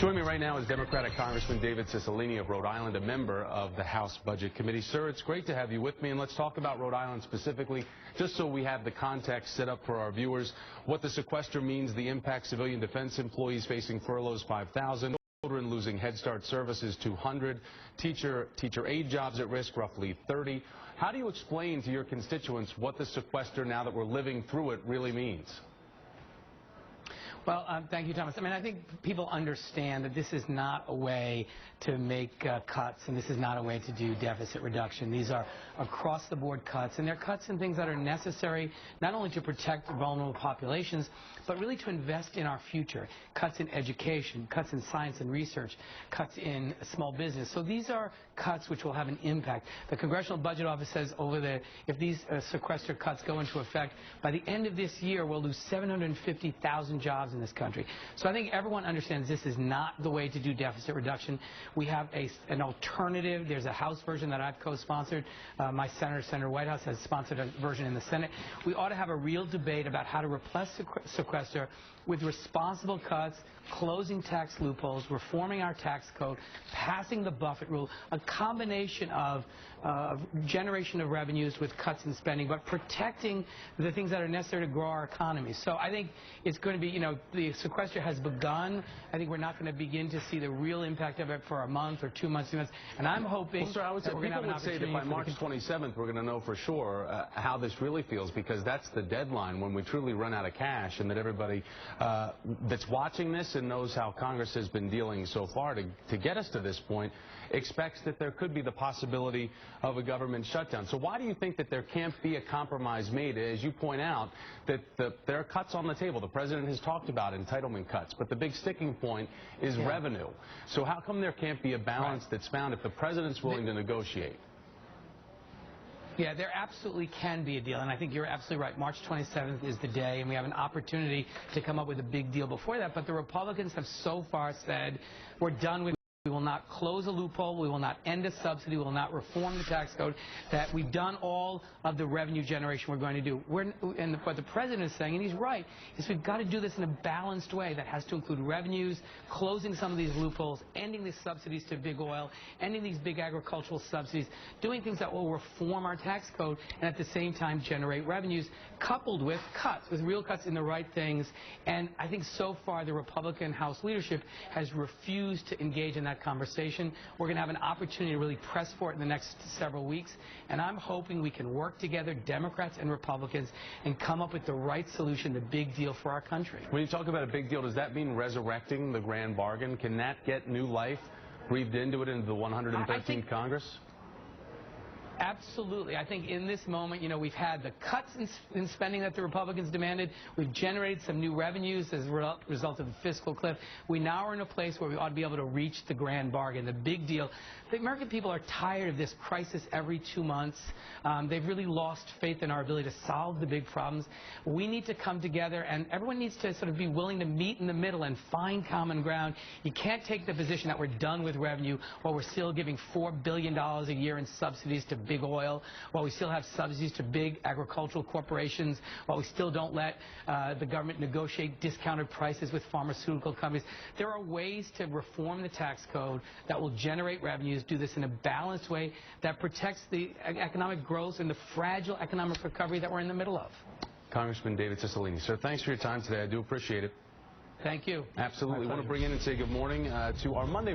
Joining me right now is Democratic Congressman David Cicilline of Rhode Island, a member of the House Budget Committee. Sir, it's great to have you with me, and let's talk about Rhode Island specifically, just so we have the context set up for our viewers, what the sequester means, the impact civilian defense employees facing furloughs 5,000, children losing Head Start services 200, teacher aid jobs at risk roughly 30. How do you explain to your constituents what the sequester, now that we're living through it, really means? Well, thank you, Thomas. I mean, I think people understand that this is not a way to make cuts, and this is not a way to do deficit reduction. These are across-the-board cuts, and they're cuts in things that are necessary not only to protect vulnerable populations, but really to invest in our future. Cuts in education, cuts in science and research, cuts in small business. So these are cuts which will have an impact. The Congressional Budget Office says if these sequester cuts go into effect, by the end of this year, we'll lose 750,000 jobs in this country. So I think everyone understands this is not the way to do deficit reduction. We have an alternative. There's a House version that I've co-sponsored. My Senator Whitehouse has sponsored a version in the Senate. We ought to have a real debate about how to replace sequester with responsible cuts, closing tax loopholes, reforming our tax code, passing the Buffett rule, a combination of generation of revenues with cuts in spending, but protecting the things that are necessary to grow our economy. So I think it's going to be, the sequester has begun. I think we're not going to begin to see the real impact of it for a month or 2 months, 3 months. And I'm hoping that we're going to have an opportunity. People would say that by March 27th, we're going to know for sure how this really feels, because that's the deadline when we truly run out of cash, and that everybody that's watching this and knows how Congress has been dealing so far to get us to this point expects that there could be the possibility of a government shutdown. So why do you think that there can't be a compromise made? As you point out, that there are cuts on the table. The president has talked about entitlement cuts, but the big sticking point is revenue. So how come there can't be a balance that's found if the president's willing to negotiate? Yeah, there absolutely can be a deal, and I think you're absolutely right. March 27th is the day, and we have an opportunity to come up with a big deal before that. But the Republicans have so far said, we're done with. We will not close a loophole. We will not end a subsidy. We will not reform the tax code. That we've done all of the revenue generation we're going to do. What the president is saying, and he's right, is we've got to do this in a balanced way that has to include revenues, closing some of these loopholes, ending these subsidies to big oil, ending these big agricultural subsidies, doing things that will reform our tax code and at the same time generate revenues, coupled with cuts, with real cuts in the right things. And I think so far the Republican House leadership has refused to engage in that conversation. We're going to have an opportunity to really press for it in the next several weeks, and I'm hoping we can work together, Democrats and Republicans, and come up with the right solution, the big deal for our country. When you talk about a big deal, does that mean resurrecting the grand bargain? Can that get new life breathed into it into the 113th Congress? Absolutely. I think in this moment, we've had the cuts in spending that the Republicans demanded. We've generated some new revenues as a result of the fiscal cliff. We now are in a place where we ought to be able to reach the grand bargain, the big deal. The American people are tired of this crisis every 2 months. They've really lost faith in our ability to solve the big problems. We need to come together, and everyone needs to sort of be willing to meet in the middle and find common ground. You can't take the position that we're done with revenue while we're still giving $4 billion a year in subsidies to big oil, while we still have subsidies to big agricultural corporations, while we still don't let the government negotiate discounted prices with pharmaceutical companies. There are ways to reform the tax code that will generate revenues, do this in a balanced way that protects the economic growth and the fragile economic recovery that we're in the middle of. Congressman David Cicilline, sir, thanks for your time today. I do appreciate it. Thank you. Absolutely. I want to bring in and say good morning to our Monday